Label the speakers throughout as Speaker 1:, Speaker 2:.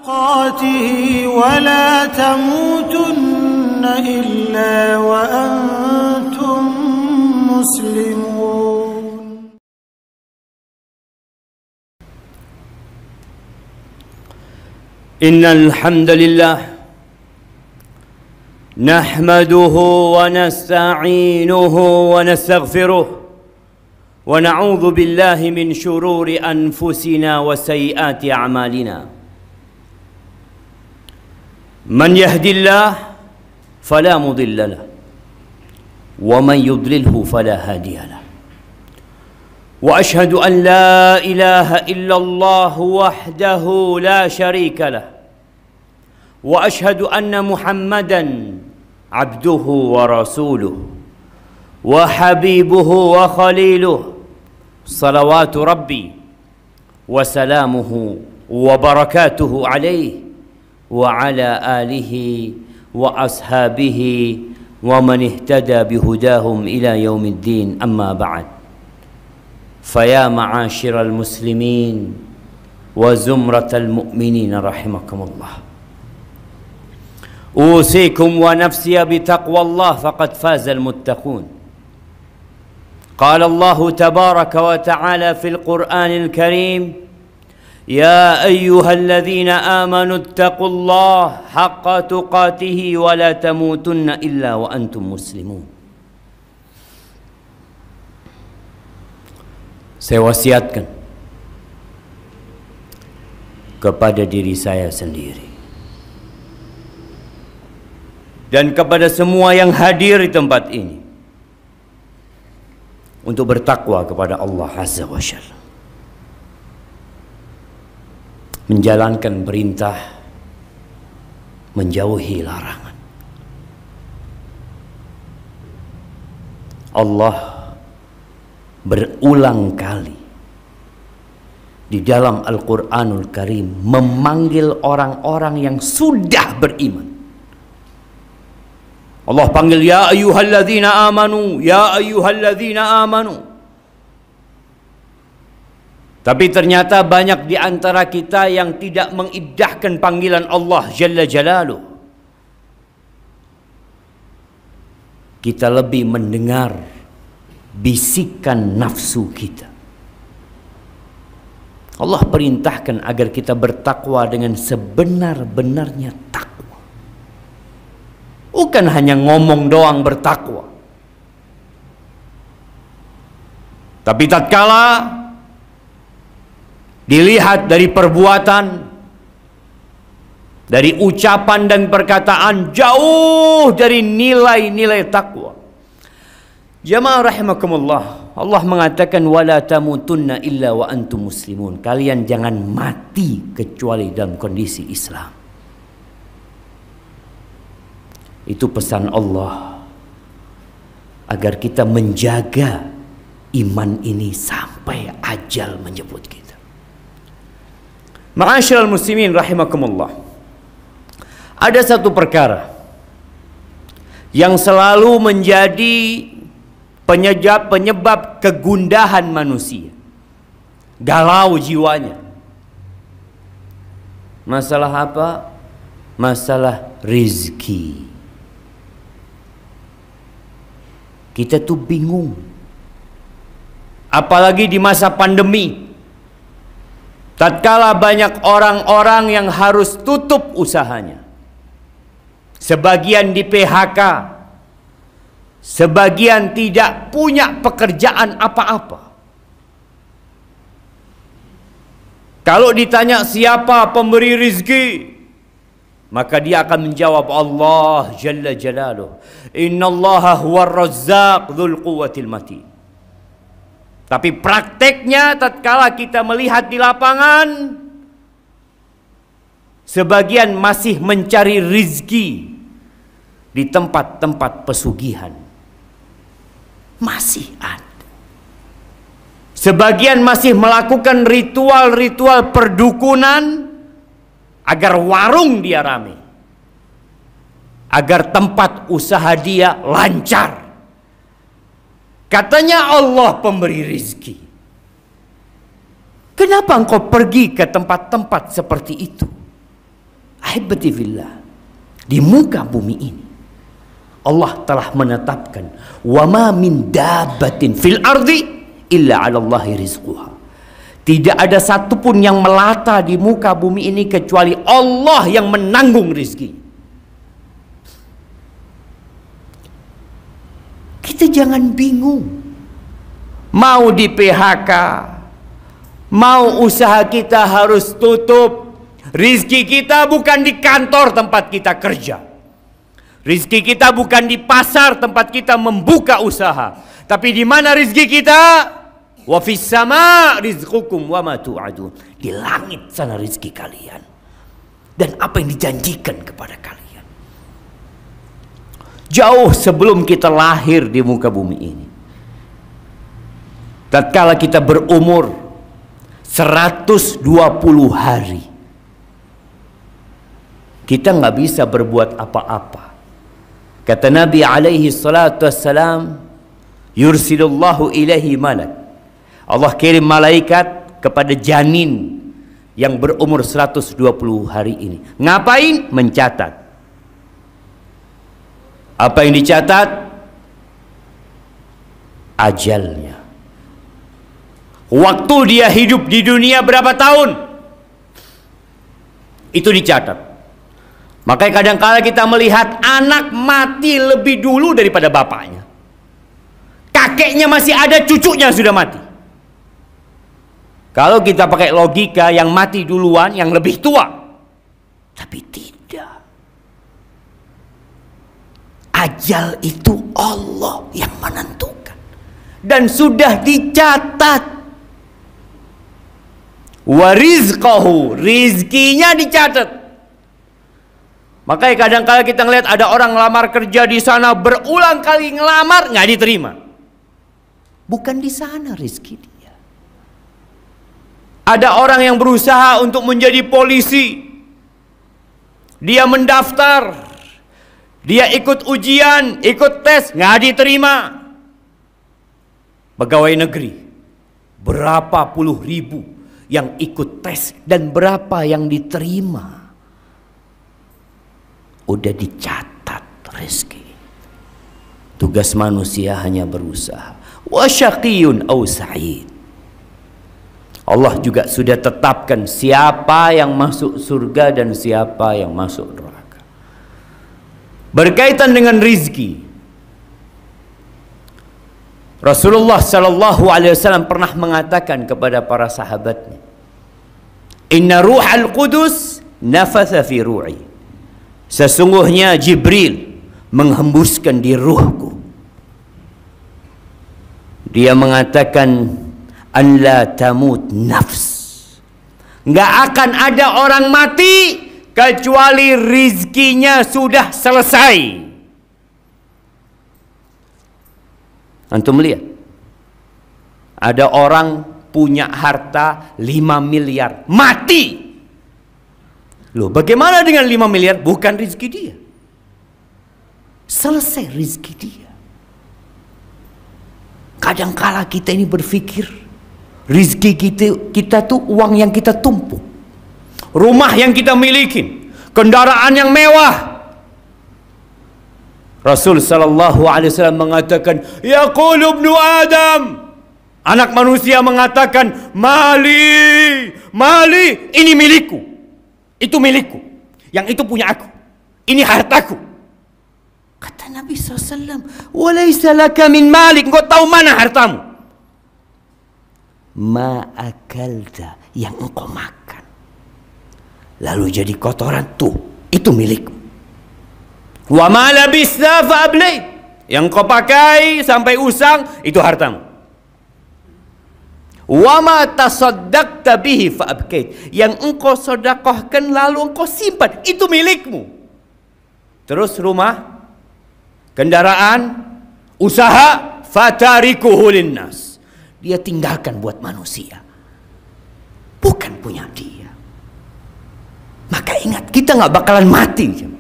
Speaker 1: تقاته ولا تموتن إلا وأنتم مسلمون.
Speaker 2: إن الحمد لله نحمده ونستعينه ونستغفره ونعوذ بالله من شرور أنفسنا وسيئات أعمالنا. من يهد الله فلا مضل له ومن يضلله فلا هادي له. وأشهد أن لا إله إلا الله وحده لا شريك له. وأشهد أن محمدا عبده ورسوله وحبيبه وخليله صلوات ربي وسلامه وبركاته عليه وعلى آله وأصحابه ومن اهتدى بهداهم إلى يوم الدين. أما بعد، فيا معاشر المسلمين وزمرة المؤمنين رحمكم الله، أوصيكم ونفسي بتقوى الله فقد فاز المتقون. قال الله تبارك وتعالى في القرآن الكريم: يا أيها الذين آمنوا اتقوا الله حق تقاته ولا تموتن إلا وأنتم مسلمون. Saya wasiatkan kepada diri saya sendiri dan kepada semua yang hadir di tempat ini untuk bertakwa kepada Allah Azza wa Jalla, menjalankan perintah, menjauhi larangan. Allah berulang kali di dalam Al-Quranul Karim memanggil orang-orang yang sudah beriman. Allah panggil, ya ayyuhalladzina amanu, ya ayyuhalladzina amanu. Tapi ternyata banyak di antara kita yang tidak mengindahkan panggilan Allah Jalla Jalaluh. Kita lebih mendengar bisikan nafsu kita. Allah perintahkan agar kita bertakwa dengan sebenar-benarnya takwa. Bukan hanya ngomong doang bertakwa, tapi tatkala dilihat dari perbuatan, dari ucapan dan perkataan jauh dari nilai-nilai takwa. Jamaah rahimakumullah, Allah mengatakan wala tamutunna illa wa antum muslimun. Kalian jangan mati kecuali dalam kondisi Islam. Itu pesan Allah agar kita menjaga iman ini sampai ajal menjemput kita. Ma'asyiral muslimin rahimakumullah, ada satu perkara yang selalu menjadi penyebab kegundahan manusia, galau jiwanya. Masalah apa? Masalah rizki. Kita tuh bingung, apalagi di masa pandemi, tatkala banyak orang-orang yang harus tutup usahanya, sebagian di PHK, sebagian tidak punya pekerjaan apa-apa. Kalau ditanya siapa pemberi rizki, maka dia akan menjawab Allah Jalla Jalaluh. Innallaha huwar razzaq dzul quwwatil matin. Tapi prakteknya tatkala kita melihat di lapangan, sebagian masih mencari rizki di tempat-tempat pesugihan. Masih ada. Sebagian masih melakukan ritual-ritual perdukunan agar warung dia rame, agar tempat usaha dia lancar. Katanya Allah pemberi rizki. Kenapa engkau pergi ke tempat-tempat seperti itu? Ahibati fillah, di muka bumi ini Allah telah menetapkan wa ma min dabbatin fil ardi illa 'ala Allahi rizquha. Tidak ada satupun yang melata di muka bumi ini kecuali Allah yang menanggung rizki. Kita jangan bingung. Mau di PHK, mau usaha kita harus tutup. Rizki kita bukan di kantor tempat kita kerja. Rizki kita bukan di pasar tempat kita membuka usaha. Tapi di mana rizki kita? Wa fis sama rizqukum wa ma tu'adun. Di langit sana rizki kalian. Dan apa yang dijanjikan kepada kalian. Jauh sebelum kita lahir di muka bumi ini. Tatkala kita berumur 120 hari. Kita nggak bisa berbuat apa-apa. Kata Nabi alaihi salatu wassalam, yursilullahu ilaihi malak. Allah kirim malaikat kepada janin yang berumur 120 hari ini. Ngapain? Mencatat. Apa yang dicatat? Ajalnya. Waktu dia hidup di dunia berapa tahun? Itu dicatat. Makanya kadang-kala kita melihat anak mati lebih dulu daripada bapaknya. Kakeknya masih ada, cucunya sudah mati. Kalau kita pakai logika, yang mati duluan yang lebih tua. Tapi tidak. Ajal itu Allah yang menentukan. Dan sudah dicatat. Wa rizqahu, rizkinya dicatat. Makanya kadang-kala kita ngelihat ada orang ngelamar kerja di sana, berulang kali ngelamar nggak diterima. Bukan di sana rezeki dia. Ada orang yang berusaha untuk menjadi polisi. Dia mendaftar, dia ikut ujian, ikut tes, nggak diterima. Pegawai negeri, berapa puluh ribu yang ikut tes dan berapa yang diterima. Udah dicatat rezeki. Tugas manusia hanya berusaha. Wa syaqiyun aw sa'id. Allah juga sudah tetapkan siapa yang masuk surga dan siapa yang masuk neraka. Berkaitan dengan rizki, Rasulullah sallallahu alaihi wasallam pernah mengatakan kepada para sahabatnya, "Inna ruhal qudus nafatha fi ru'i." Sesungguhnya Jibril menghembuskan di ruhku. Dia mengatakan, an la tamut nafs. Nggak akan ada orang mati kecuali rizkinya sudah selesai. Antum lihat, ada orang punya harta 5 miliar, mati. Loh, bagaimana dengan 5 miliar? Bukan rizki dia. Selesai rizki dia. Kadangkala kita ini berpikir, rizki kita tuh uang yang kita tumpuk, rumah yang kita miliki, kendaraan yang mewah. Rasul sallallahu alaihi wasallam mengatakan, yaqulu ibnu Adam, anak manusia mengatakan, mali, mali, ini milikku. Itu milikku, yang itu punya aku, ini hartaku. Kata Nabi SAW, walaysa laka min malik, engkau tahu mana hartamu? Ma akalta, yang engkau makan, lalu jadi kotoran, tuh, itu milikmu. Wa ma labista fa ablait, yang engkau pakai sampai usang, itu hartamu. Wa ma tasaddaqta bihi fa abkait, yang engkau sedekahkan lalu engkau simpan, itu milikmu. Terus rumah, kendaraan, usaha, fatarikuhu linnas, dia tinggalkan buat manusia, bukan punya dia. Maka ingat, kita nggak bakalan mati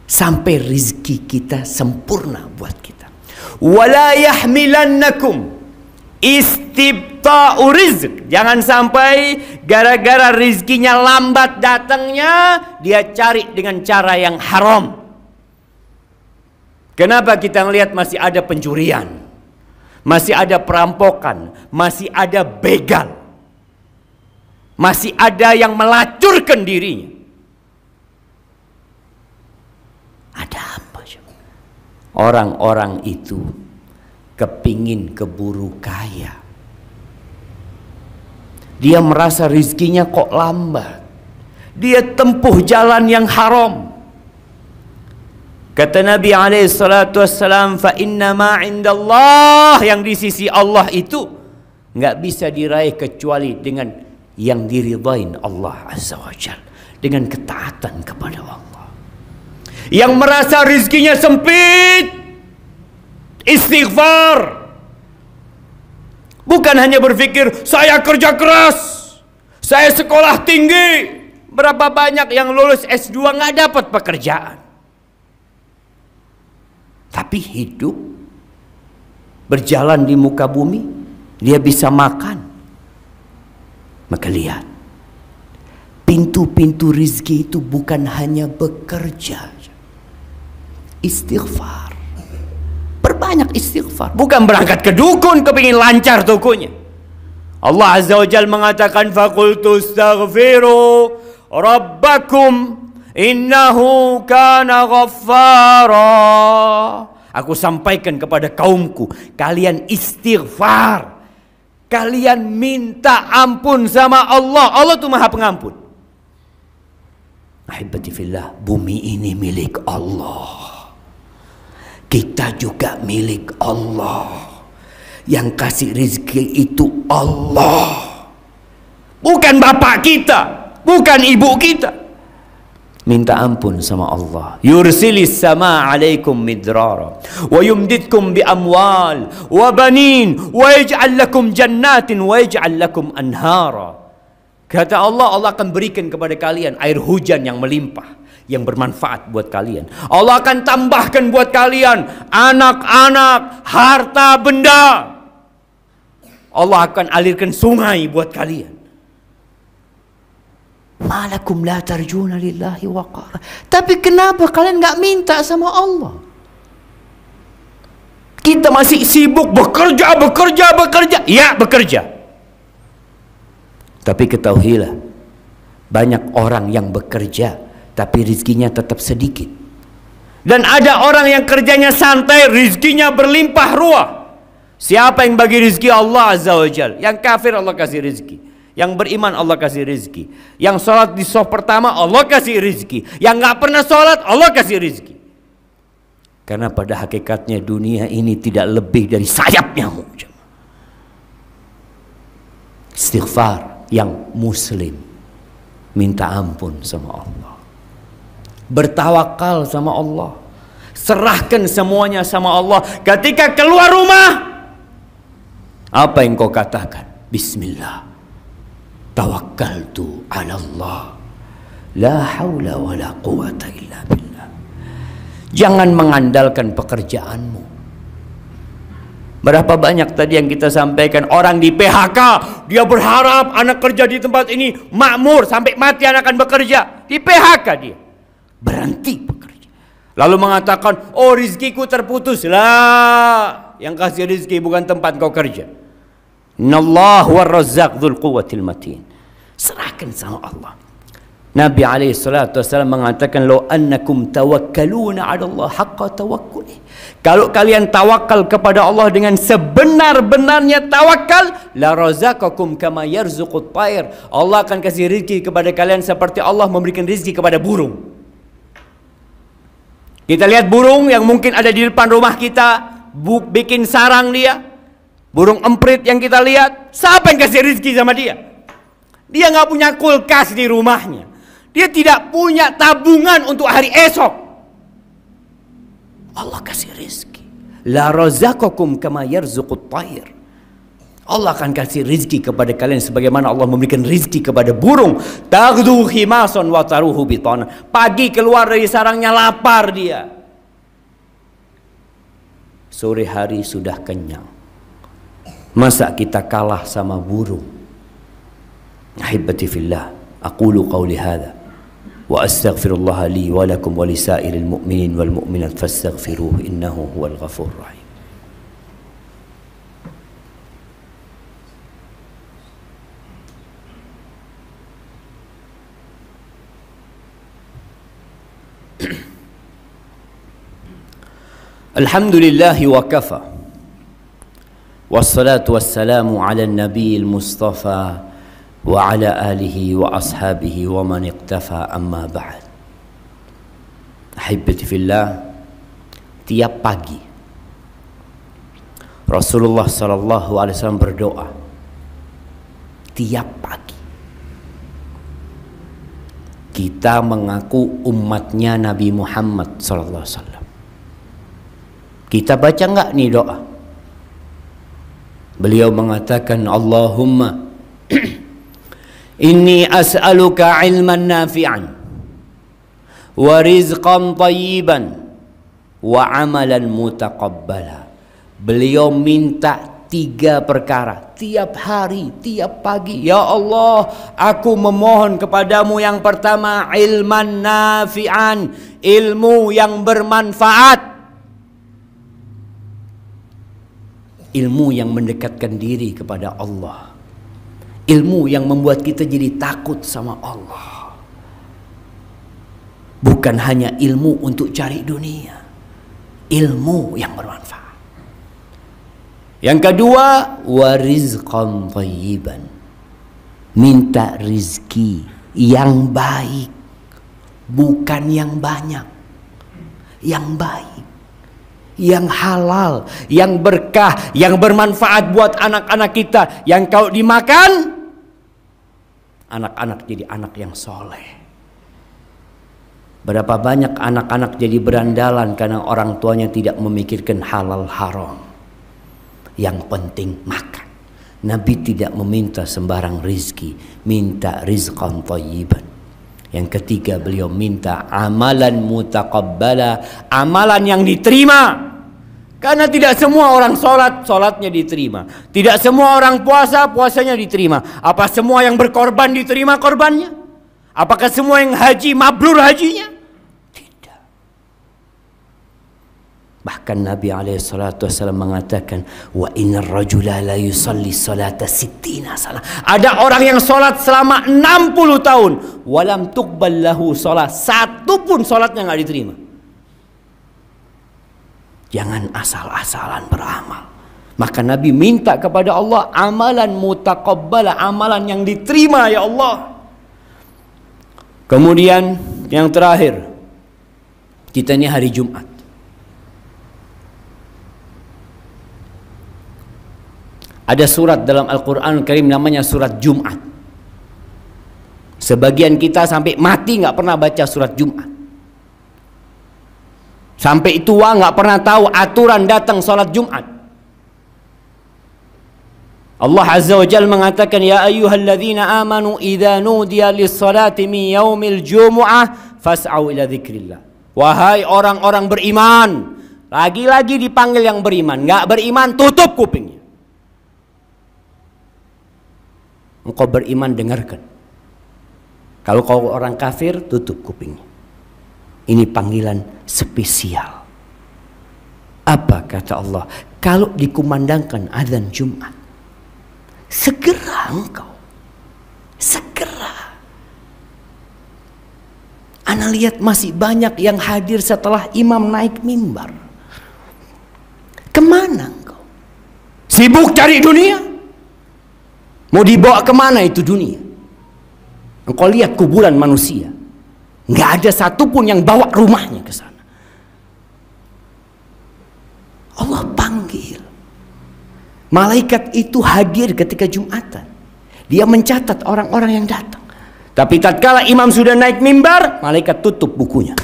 Speaker 2: sampai rizki kita sempurna buat kita. Wala yahmilannakum iqta'u rizq. Jangan sampai gara-gara rizkinya lambat datangnya, dia cari dengan cara yang haram. Kenapa kita melihat masih ada pencurian, masih ada perampokan, masih ada begal, masih ada yang melacurkan dirinya? Ada apa? Orang-orang itu kepingin keburu kaya. Dia merasa rizkinya kok lambat. Dia tempuh jalan yang haram. Kata Nabi SAW, fa inna ma indallah, yang di sisi Allah itu nggak bisa diraih kecuali dengan yang diridhain Allah Azza wa Jalla, dengan ketaatan kepada Allah. Yang merasa rizkinya sempit, istighfar. Bukan hanya berpikir saya kerja keras, saya sekolah tinggi. Berapa banyak yang lulus S2 nggak dapat pekerjaan, tapi hidup berjalan di muka bumi, dia bisa makan. Maka lihat, pintu-pintu rizki itu bukan hanya bekerja, istighfar. Perbanyak istighfar. Bukan berangkat ke dukun kepingin lancar tokonya. Allah Azza wa Jalla mengatakan, faqultu astaghfiru rabbakum innahu kana ghaffara. Aku sampaikan kepada kaumku, kalian istighfar, kalian minta ampun sama Allah. Allah itu Maha Pengampun. Ahibati fillah, bumi ini milik Allah. Kita juga milik Allah. Yang kasih rezeki itu Allah, bukan bapak kita, bukan ibu kita. Minta ampun sama Allah. Yursilis sama alaikum midrara wa yumdidkum bi amwal wa banin wa yaj'al lakum jannatin wa yaj'al lakum anhara. Kata Allah, Allah akan berikan kepada kalian air hujan yang melimpah, yang bermanfaat buat kalian. Allah akan tambahkan buat kalian anak-anak, harta benda. Allah akan alirkan sungai buat kalian. Malakum la tarjuna lillahi waqara. Tapi kenapa kalian nggak minta sama Allah? Kita masih sibuk bekerja. Ya, bekerja. Tapi ketahuilah, banyak orang yang bekerja tapi rizkinya tetap sedikit. Dan ada orang yang kerjanya santai, rizkinya berlimpah ruah. Siapa yang bagi rizki? Allah Azza wa Jalla. Yang kafir Allah kasih rizki, yang beriman Allah kasih rizki, yang sholat di shaf pertama Allah kasih rizki, yang nggak pernah sholat Allah kasih rizki. Karena pada hakikatnya dunia ini tidak lebih dari sayap nyamuk. Istighfar yang muslim, minta ampun sama Allah, bertawakal sama Allah, serahkan semuanya sama Allah. Ketika keluar rumah, apa yang kau katakan? Bismillah, tawakkaltu ala Allah, la haula wa la quwata illa billah. Jangan mengandalkan pekerjaanmu. Berapa banyak tadi yang kita sampaikan, orang di PHK, dia berharap anak kerja di tempat ini makmur sampai mati anak akan bekerja. Di PHK dia berhenti bekerja, lalu mengatakan, oh rizkiku terputus. Lah, yang kasih rizki bukan tempat kau kerja. Innallahu war-razzaq dzul quwwatil matin. Serahkan sama Allah. Nabi SAW mengatakan, "Law annakum tawakkaluna 'ala Allah haqqa tawakkuli." Kalau kalian tawakal kepada Allah dengan sebenar-benarnya tawakal, la razaqakum kama yarzuqut tayr. Allah akan kasih rezeki kepada kalian seperti Allah memberikan rezeki kepada burung. Kita lihat burung yang mungkin ada di depan rumah kita, bikin sarang dia. Burung emprit yang kita lihat, siapa yang kasih rezeki sama dia? Dia nggak punya kulkas di rumahnya. Dia tidak punya tabungan untuk hari esok. Allah kasih rezeki. La razaqakum kama yarzuqut tayr. Allah akan kasih rezeki kepada kalian sebagaimana Allah memberikan rezeki kepada burung. Taghdu khimasan wa taruhu bitana. Pagi keluar dari sarangnya lapar dia. Sore hari sudah kenyang. Masa kita kalah sama burung? Ahibati fillah, aqulu qawli hadha wa astaghfirullah li wa lakum wa lisairil mu'minin wal mu'minat fastaghfiruhu innahu huwal ghafurur rahim. Alhamdulillahi wa kafa, wassalatu wassalamu ala nabiyil mustafa wa ala alihi wa ashabihi wa man iqtafa, amma ba'd. Ahibati fillah, tiap pagi Rasulullah sallallahu alaihi wasallam berdoa. Tiap pagi kita mengaku umatnya Nabi Muhammad sallallahu alaihi wasallam. Kita baca enggak nih doa? Beliau mengatakan, Allahumma inni as'aluka ilman nafi'an wa rizqan tayyiban wa amalan mutaqabbala. Beliau minta 3 perkara tiap hari, tiap pagi. Ya Allah, aku memohon kepadamu yang pertama, ilman nafi'an, ilmu yang bermanfaat. Ilmu yang mendekatkan diri kepada Allah. Ilmu yang membuat kita jadi takut sama Allah. Bukan hanya ilmu untuk cari dunia. Ilmu yang bermanfaat. Yang kedua, warizqan thayyiban. Minta rizki yang baik. Bukan yang banyak. Yang baik. Yang halal, yang berkah, yang bermanfaat buat anak-anak kita. Yang kalau dimakan, anak-anak jadi anak yang soleh. Berapa banyak anak-anak jadi berandalan karena orang tuanya tidak memikirkan halal haram. Yang penting makan. Nabi tidak meminta sembarang rizki, minta rizqan thayyiban. Yang ketiga, beliau minta amalan mutaqabbala, amalan yang diterima. Karena tidak semua orang sholat, sholatnya diterima. Tidak semua orang puasa, puasanya diterima. Apa semua yang berkorban diterima korbannya? Apakah semua yang haji mabrur hajinya? Tidak. Bahkan Nabi SAW mengatakan, wa innar rajula la yusalli salata sittina salah. Ada orang yang sholat selama 60 tahun, walam tuqbal lahu sholat, satu pun sholatnya nggak diterima. Jangan asal-asalan beramal. Maka Nabi minta kepada Allah amalan mutaqabbala, amalan yang diterima ya Allah. Kemudian yang terakhir, kita ini hari Jumat. Ada surat dalam Al-Quran Karim namanya surat Jumat. Sebagian kita sampai mati nggak pernah baca surat Jumat. Sampai tua nggak pernah tahu aturan datang sholat Jumat. Allah Azza wa Jalla mengatakan, ya ayyuhalladzina amanu idza nudiya lis-salati min yaumil jumu'ah fas'au ila dzikrillah. Wahai orang-orang beriman, lagi-lagi dipanggil yang beriman. Nggak beriman, tutup kupingnya. Engkau beriman, dengarkan. Kalau kau orang kafir, tutup kupingnya. Ini panggilan spesial. Apa kata Allah? Kalau dikumandangkan azan Jumat, segera engkau. Segera. Ana lihat masih banyak yang hadir setelah imam naik mimbar. Kemana engkau? Sibuk cari dunia? Mau dibawa kemana itu dunia? Engkau lihat kuburan manusia. Nggak ada satupun yang bawa rumahnya ke sana. Allah panggil. Malaikat itu hadir ketika Jumatan. Dia mencatat orang-orang yang datang. Tapi tatkala imam sudah naik mimbar, malaikat tutup bukunya.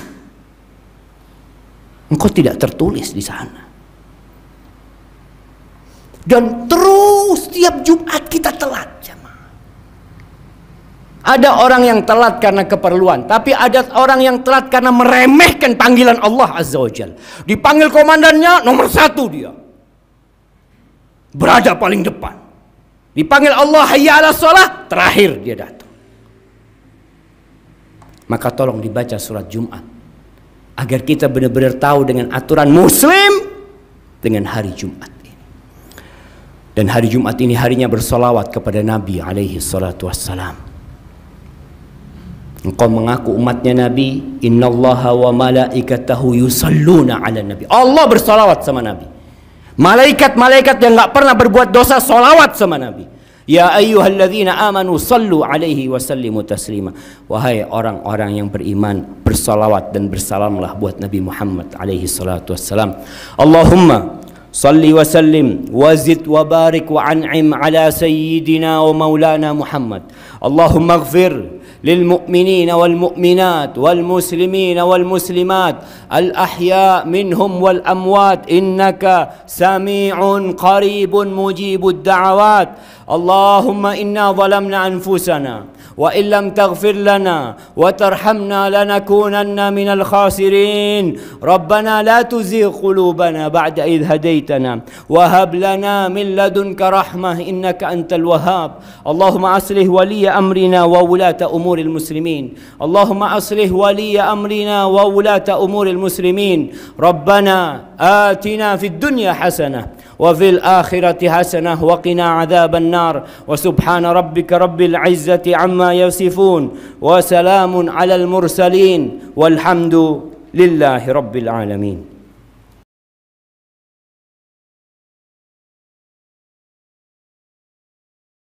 Speaker 2: Engkau tidak tertulis di sana. Dan terus tiap Jumat kita telat. Ada orang yang telat karena keperluan, tapi ada orang yang telat karena meremehkan panggilan Allah Azza wa Jalla. Dipanggil komandannya, nomor 1 dia. berada paling depan. Dipanggil Allah hayya 'alas shalah, terakhir dia datang. Maka tolong dibaca surat Jumat agar kita benar-benar tahu dengan aturan Muslim dengan hari Jumat ini. Dan hari Jumat ini harinya bersolawat kepada Nabi alaihi salatu wassalam. Engkau mengaku umatnya Nabi, innallaha wa malaikatahu yusalluna ala Nabi. Allah bersolawat sama Nabi. Malaikat-malaikat yang gak pernah berbuat dosa solawat sama Nabi. Ya ayyuhalladzina amanu sallu alaihi wa sallimu taslima. Wahai orang-orang yang beriman, bersalawat dan bersalamlah buat Nabi Muhammad alaihi salatu wassalam. Allahumma salli wa sallim wa zid wa barik wa an'im ala sayyidina wa maulana Muhammad. Allahumma ighfir للمؤمنين والمؤمنات والمسلمين والمسلمات الأحياء منهم والأموات إنك سميع قريب مجيب الدعوات. اللهم إنا ظلمنا أنفسنا وإن لم تغفر لنا وترحمنا لنكونن من الخاسرين. ربنا لا تزغ قلوبنا بعد إذ هديتنا وهب لنا من لدنك رحمة إنك أنت الوهاب. اللهم أصلح ولي أمرنا وولاة أمور المسلمين. اللهم أصلح ولي أمرنا وولاة أمور المسلمين. ربنا آتنا في الدنيا حسنة وفي الآخرة حسنة وقنا عذاب النار. وسبحان ربك رب العزة عما يصفون وسلام على المرسلين والحمد لله رب العالمين.